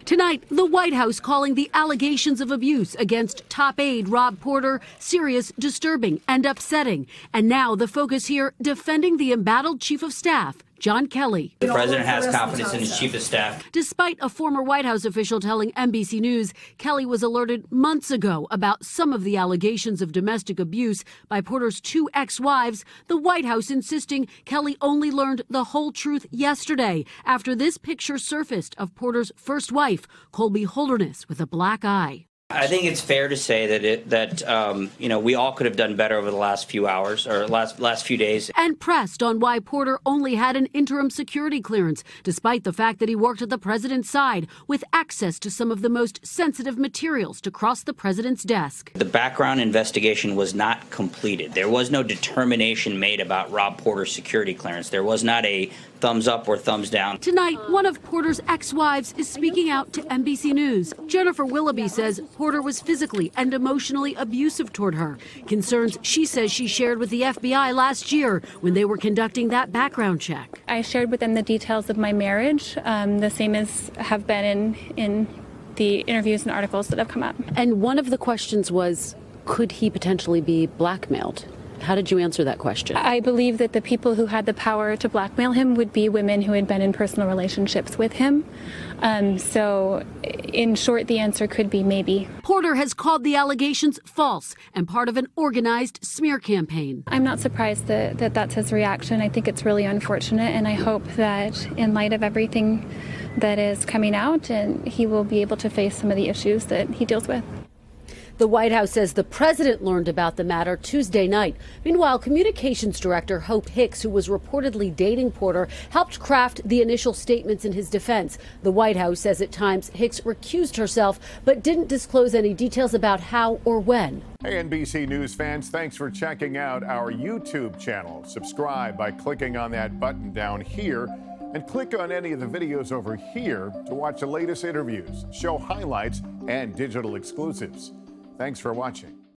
Tonight, the White House calling the allegations of abuse against top aide Rob Porter serious, disturbing, and upsetting. And now the focus here, defending the embattled chief of staff, John Kelly. The president has confidence in his chief of staff. Despite a former White House official telling NBC News Kelly was alerted months ago about some of the allegations of domestic abuse by Porter's two ex-wives, the White House insisting Kelly only learned the whole truth yesterday after this picture surfaced of Porter's first wife, Colby Holderness, with a black eye. I think it's fair to say that we all could have done better over the last few hours or last few days. And pressed on why Porter only had an interim security clearance, despite the fact that he worked at the president's side with access to some of the most sensitive materials to cross the president's desk. The background investigation was not completed. There was no determination made about Rob Porter's security clearance. There was not a thumbs up or thumbs down. Tonight, one of Porter's ex-wives is speaking out to NBC News. Jennifer Willoughby says Porter was physically and emotionally abusive toward her. Concerns she says she shared with the FBI last year when they were conducting that background check. I shared with them the details of my marriage, the same as have been in the interviews and articles that have come up. And one of the questions was, could he potentially be blackmailed? How did you answer that question? I believe that the people who had the power to blackmail him would be women who had been in personal relationships with him. So, in short, the answer could be maybe. Porter has called the allegations false and part of an organized smear campaign. I'm not surprised that that's his reaction. I think it's really unfortunate, and I hope that in light of everything that is coming out, and he will be able to face some of the issues that he deals with. The White House says the president learned about the matter Tuesday night. Meanwhile, communications director Hope Hicks, who was reportedly dating Porter, helped craft the initial statements in his defense. The White House says at times Hicks recused herself, but didn't disclose any details about how or when. Hey, NBC News fans, thanks for checking out our YouTube channel. Subscribe by clicking on that button down here, and click on any of the videos over here to watch the latest interviews, show highlights, and digital exclusives. Thanks for watching.